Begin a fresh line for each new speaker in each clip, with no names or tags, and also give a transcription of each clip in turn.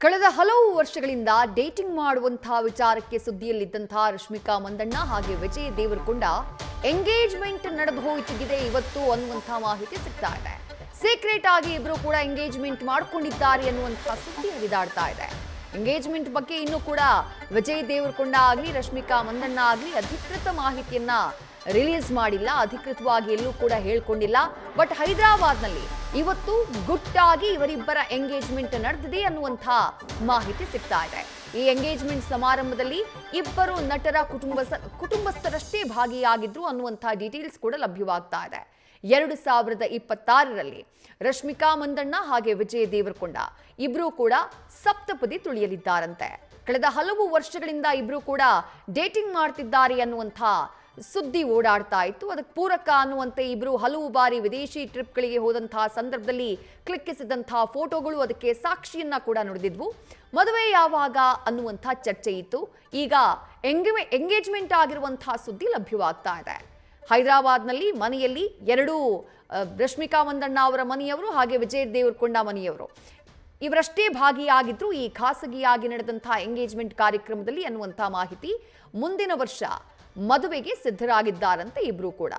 ಕಳೆದ ಹಲವು ವರ್ಷಗಳಿಂದ ಡೇಟಿಂಗ್ ಮಾಡುವಂತಹ ವಿಚಾರಕ್ಕೆ ಸುದ್ದಿಯಲ್ಲಿದ್ದಂತಹ ರಶ್ಮಿಕಾ ಮಂದಣ್ಣ ಹಾಗೆ ವಿಜಯ್ ದೇವರಕೊಂಡ ಎಂಗೇಜ್ಮೆಂಟ್ ನಡೆದು ಹೋಯಿತಿದೆ ಇವತ್ತು ಅನ್ನುವಂತಹ ಮಾಹಿತಿ ಸಿಗ್ತಾ ಇದೆ. ಸೀಕ್ರೆಟ್ ಆಗಿ ಇಬ್ರು ಕೂಡ ಎಂಗೇಜ್ಮೆಂಟ್ ಮಾಡ್ಕೊಂಡಿದ್ದಾರೆ ಅನ್ನುವಂತಹ ಸುದ್ದಿ ಹರಿದಾಡ್ತಾ ಇದೆ. ಎಂಗೇಜ್ಮೆಂಟ್ ಬಗ್ಗೆ ಇನ್ನೂ ಕೂಡ ವಿಜಯ್ ದೇವರಕೊಂಡ ಆಗಲಿ ರಶ್ಮಿಕಾ ಮಂದಣ್ಣ ಆಗಲಿ ಅಧಿಕೃತ ಮಾಹಿತಿಯನ್ನ ರಿಲೀಸ್ ಮಾಡಿಲ್ಲ, ಅಧಿಕೃತವಾಗಿ ಎಲ್ಲೂ ಕೂಡ ಹೇಳ್ಕೊಂಡಿಲ್ಲ. ಬಟ್ ಹೈದರಾಬಾದ್ನಲ್ಲಿ ಇವತ್ತು ಗುಟ್ಟಾಗಿ ಇವರಿಬ್ಬರ ಎಂಗೇಜ್ಮೆಂಟ್ ನಡೆದಿದೆ ಅನ್ನುವಂಥ ಮಾಹಿತಿ ಸಿಗ್ತಾ ಇದೆ. ಈ ಎಂಗೇಜ್ಮೆಂಟ್ ಸಮಾರಂಭದಲ್ಲಿ ಇಬ್ಬರು ನಟರ ಕುಟುಂಬಸ್ಥರಷ್ಟೇ ಭಾಗಿಯಾಗಿದ್ರು ಅನ್ನುವಂಥ ಡೀಟೇಲ್ಸ್ ಕೂಡ ಲಭ್ಯವಾಗ್ತಾ ಇದೆ. 2026ರಲ್ಲಿ ರಶ್ಮಿಕಾ ಮಂದಣ್ಣ ಹಾಗೆ ವಿಜಯ್ ದೇವರಕೊಂಡ ಇಬ್ರು ಕೂಡ ಸಪ್ತಪದಿ ತುಳಿಯಲಿದ್ದಾರಂತೆ. ಕಳೆದ ಹಲವು ವರ್ಷಗಳಿಂದ ಇಬ್ರು ಕೂಡ ಡೇಟಿಂಗ್ ಮಾಡ್ತಿದ್ದಾರೆ ಅನ್ನುವಂಥ ಸುದ್ದಿ ಓಡಾಡ್ತಾ ಇತ್ತು. ಅದಕ್ಕೆ ಪೂರಕ ಅನ್ನುವಂತೆ ಇಬ್ರು ಹಲವು ಬಾರಿ ವಿದೇಶಿ ಟ್ರಿಪ್ಗಳಿಗೆ ಹೋದಂತಹ ಸಂದರ್ಭದಲ್ಲಿ ಕ್ಲಿಕ್ಕಿಸಿದಂತಹ ಫೋಟೋಗಳು ಅದಕ್ಕೆ ಸಾಕ್ಷಿಯನ್ನ ಕೂಡ ನುಡಿದಿದ್ವು. ಮದುವೆ ಯಾವಾಗ ಅನ್ನುವಂಥ ಚರ್ಚೆ ಇತ್ತು. ಈಗ ಎಂಗೇಜ್ಮೆಂಟ್ ಆಗಿರುವಂತಹ ಸುದ್ದಿ ಲಭ್ಯವಾಗ್ತಾ ಇದೆ. ಹೈದರಾಬಾದ್ನಲ್ಲಿ ಮನೆಯಲ್ಲಿ ಎರಡೂ ರಶ್ಮಿಕಾ ಮಂದಣ್ಣ ಅವರ ಮನೆಯವರು ಹಾಗೆ ವಿಜಯ್ ದೇವರಕೊಂಡ ಮನೆಯವರು ಇವರಷ್ಟೇ ಭಾಗಿಯಾಗಿದ್ರು ಈ ಖಾಸಗಿಯಾಗಿ ನಡೆದಂತಹ ಎಂಗೇಜ್ಮೆಂಟ್ ಕಾರ್ಯಕ್ರಮದಲ್ಲಿ ಅನ್ನುವಂಥ ಮಾಹಿತಿ. ಮುಂದಿನ ವರ್ಷ ಮದುವೆಗೆ ಸಿದ್ಧರಾಗಿದ್ದಾರಂತೆ ಇಬ್ರು ಕೂಡ.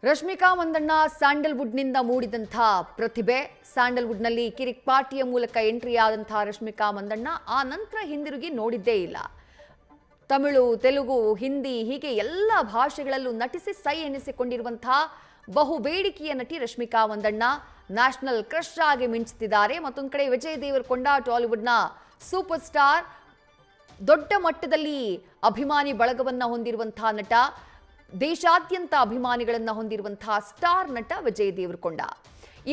ರಶ್ಮಿಕಾ ಮಂದಣ್ಣ ಸ್ಯಾಂಡಲ್ವುಡ್ನಿಂದ ಮೂಡಿದಂಥ ಪ್ರತಿಭೆ. ಸ್ಯಾಂಡಲ್ವುಡ್ನಲ್ಲಿ ಕಿರಿಕ್ ಪಾರ್ಟಿಯ ಮೂಲಕ ಎಂಟ್ರಿ ಆದಂತಹ ರಶ್ಮಿಕಾ ಮಂದಣ್ಣ ಆ ನಂತರ ಹಿಂದಿರುಗಿ ನೋಡಿದ್ದೇ ಇಲ್ಲ. ತಮಿಳು, ತೆಲುಗು, ಹಿಂದಿ ಹೀಗೆ ಎಲ್ಲ ಭಾಷೆಗಳಲ್ಲೂ ನಟಿಸಿ ಸೈ ಎನಿಸಿಕೊಂಡಿರುವಂತಹ ಬಹು ಬೇಡಿಕೆಯ ನಟಿ ರಶ್ಮಿಕಾ ಮಂದಣ್ಣ ನ್ಯಾಷನಲ್ ಕ್ರಶ್ ಆಗಿ ಮಿಂಚುತ್ತಿದ್ದಾರೆ. ಮತ್ತೊಂದು ಕಡೆ ವಿಜಯ್ ದೇವರಕೊಂಡ ಟಾಲಿವುಡ್ನ ಸೂಪರ್ ಸ್ಟಾರ್, ದೊಡ್ಡ ಮಟ್ಟದಲ್ಲಿ ಅಭಿಮಾನಿ ಬಳಗವನ್ನ ಹೊಂದಿರುವಂತಹ ನಟ, ದೇಶಾದ್ಯಂತ ಅಭಿಮಾನಿಗಳನ್ನ ಹೊಂದಿರುವಂತಹ ಸ್ಟಾರ್ ನಟ ವಿಜಯ್ ದೇವರಕೊಂಡ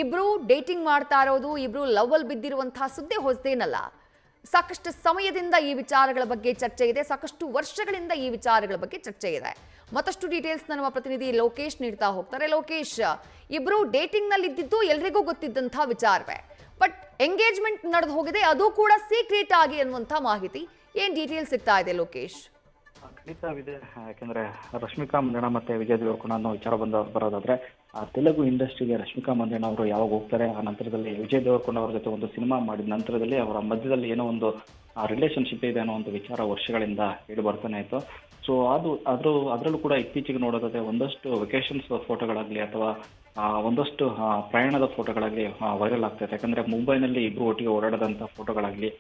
ಇಬ್ರು ಡೇಟಿಂಗ್ ಮಾಡ್ತಾ ಇರೋದು, ಇಬ್ರು ಲವ್ ಅಲ್ಲಿ ಬಿದ್ದಿರುವಂತಹ ಸುದ್ದಿ ಹೊಸದೇನಲ್ಲ. ಸಾಕಷ್ಟು ಸಮಯದಿಂದ ಈ ವಿಚಾರಗಳ ಬಗ್ಗೆ ಚರ್ಚೆ ಇದೆ, ಸಾಕಷ್ಟು ವರ್ಷಗಳಿಂದ ಈ ವಿಚಾರಗಳ ಬಗ್ಗೆ ಚರ್ಚೆ ಇದೆ. ಮತ್ತಷ್ಟು ಡೀಟೇಲ್ಸ್ ನಮ್ಮ ಪ್ರತಿನಿಧಿ ಲೋಕೇಶ್ ನೀಡ್ತಾ ಹೋಗ್ತಾರೆ. ಲೋಕೇಶ್, ಇಬ್ರು ಡೇಟಿಂಗ್ ನಲ್ಲಿ ಇದ್ದಿದ್ದು ಎಲ್ರಿಗೂ ಗೊತ್ತಿದ್ದಂತಹ ವಿಚಾರವೇ, ಬಟ್ ಎಂಗೇಜ್ಮೆಂಟ್ ನಡೆದು ಹೋಗಿದೆ, ಅದು ಕೂಡ ಸೀಕ್ರೆಟ್ ಆಗಿ ಅನ್ನುವಂಥ ಮಾಹಿತಿ. ಏನ್ ಡೀಟೇಲ್ಸ್ ಸಿಗ್ತಾ ಇದೆ ಲೋಕೇಶ್?
ಖಂಡಿತವಿದೆ. ಯಾಕೆಂದ್ರೆ ರಶ್ಮಿಕಾ ಮಂದಣ್ಣ ಮತ್ತೆ ವಿಜಯ್ ದೇವರಕೊಂಡ ಅನ್ನೋ ವಿಚಾರ ಬರೋದಾದ್ರೆ ತೆಲುಗು ಇಂಡಸ್ಟ್ರಿಗೆ ರಶ್ಮಿಕಾ ಮಂದಣ್ಣ ಅವರು ಯಾವಾಗ ಹೋಗ್ತಾರೆ, ಆ ನಂತರದಲ್ಲಿ ವಿಜಯ್ ದೇವರಕೊಂಡ ಅವರ ಜೊತೆ ಒಂದು ಸಿನಿಮಾ ಮಾಡಿದ ನಂತರದಲ್ಲಿ ಅವರ ಮಧ್ಯದಲ್ಲಿ ಏನೋ ಒಂದು ರಿಲೇಶನ್ಶಿಪ್ ಇದೆ ಅನ್ನೋ ಒಂದು ವಿಚಾರ ವರ್ಷಗಳಿಂದ ಹೇಳಿ ಬರ್ತಾನೆ ಇತ್ತು. ಸೊ ಅದರಲ್ಲೂ ಕೂಡ ಇತ್ತೀಚೆಗೆ ನೋಡೋದಾದ್ರೆ ಒಂದಷ್ಟು ವೆಕೇಶನ್ಸ್ ಫೋಟೋಗಳಾಗ್ಲಿ ಅಥವಾ ಒಂದಷ್ಟು ಪ್ರಯಾಣದ ಫೋಟೋಗಳಾಗ್ಲಿ ವೈರಲ್ ಆಗ್ತೈತೆ. ಯಾಕಂದ್ರೆ ಮುಂಬೈನಲ್ಲಿ ಇಬ್ರು ಒಟ್ಟಿಗೆ ಓಡಾಡದಂತ ಫೋಟೋಗಳಾಗ್ಲಿ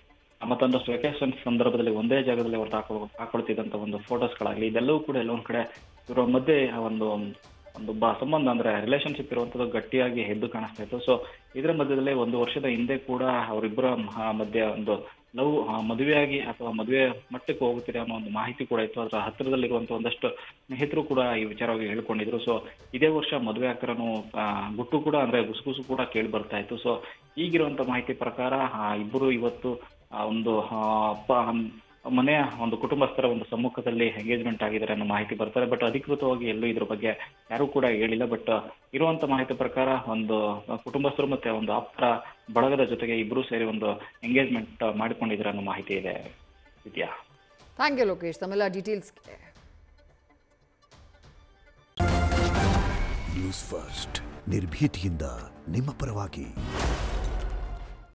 ಮತ್ತೊಂದಷ್ಟು ವೆಕೇಶನ್ ಸಂದರ್ಭದಲ್ಲಿ ಒಂದೇ ಜಾಗದಲ್ಲಿ ಅವ್ರು ಹಾಕೊಳ್ತಿದ್ದಂಥ ಒಂದು ಫೋಟೋಸ್ಗಳಾಗ್ಲಿ ಇದೆಲ್ಲವೂ ಕೂಡ ಎಲ್ಲೊಂದ್ ಕಡೆ ಇವರ ಮಧ್ಯೆ ಒಂದು ಸಂಬಂಧ ಅಂದ್ರೆ ರಿಲೇಶನ್ಶಿಪ್ ಇರುವಂಥದ್ದು ಗಟ್ಟಿಯಾಗಿ ಎದ್ದು ಕಾಣಿಸ್ತಾ ಇತ್ತು. ಸೊ ಇದರ ಮಧ್ಯದಲ್ಲಿ ಒಂದು ವರ್ಷದ ಹಿಂದೆ ಕೂಡ ಅವರಿಬ್ಬರ ಮಧ್ಯೆ ಒಂದು ಲವ್ ಮದುವೆಯಾಗಿ ಅಥವಾ ಮದುವೆ ಮಟ್ಟಕ್ಕೆ ಹೋಗುತ್ತಿದೆ ಅನ್ನೋ ಒಂದು ಮಾಹಿತಿ ಕೂಡ ಇತ್ತು. ಅದರ ಹತ್ತಿರದಲ್ಲಿರುವಂತಹ ಒಂದಷ್ಟು ಸ್ನೇಹಿತರು ಕೂಡ ಈ ವಿಚಾರವಾಗಿ ಹೇಳ್ಕೊಂಡಿದ್ರು. ಸೊ ಇದೇ ವರ್ಷ ಮದುವೆ ಆಗ್ತಾರನು ಗುಟ್ಟು ಕೂಡ ಅಂದ್ರೆ ಗುಸುಗುಸು ಕೂಡ ಕೇಳಿ ಬರ್ತಾ ಇತ್ತು. ಸೊ ಈಗಿರುವಂತ ಮಾಹಿತಿ ಪ್ರಕಾರ ಇಬ್ಬರು ಇವತ್ತು ಒಂದು ಮನೆಯ ಒಂದು ಕುಟುಂಬಸ್ಥರ ಒಂದು ಸಮ್ಮುಖದಲ್ಲಿ ಎಂಗೇಜ್ಮೆಂಟ್ ಆಗಿದ್ದಾರೆ ಅನ್ನೋ ಮಾಹಿತಿ ಬರ್ತಾರೆ. ಬಟ್ ಅಧಿಕೃತವಾಗಿ ಎಲ್ಲೂ ಇದ್ರ ಬಗ್ಗೆ ಯಾರು ಕೂಡ ಹೇಳಿಲ್ಲ. ಬಟ್ ಇರುವಂತ ಮಾಹಿತಿ ಪ್ರಕಾರ ಒಂದು ಕುಟುಂಬಸ್ಥರು ಮತ್ತೆ ಒಂದು ಆಪ್ತರ ಬಳಗದ ಜೊತೆಗೆ ಇಬ್ರು ಸೇರಿ ಒಂದು ಎಂಗೇಜ್ಮೆಂಟ್ ಮಾಡಿಕೊಂಡಿದ್ದಾರೆ ಅನ್ನೋ ಮಾಹಿತಿ ಇದೆ. ಇದೆಯಾ?
ಥ್ಯಾಂಕ್ ಯು ಲೋಕೇಶ್, ತಮ್ಮೆಲ್ಲ ಡೀಟೇಲ್ಸ್ಗೆ.
ನ್ಯೂಸ್ ಫಸ್ಟ್ ನಿರ್ಭೀತಿಯಿಂದ ನಿಮ್ಮ ಪರವಾಗಿ.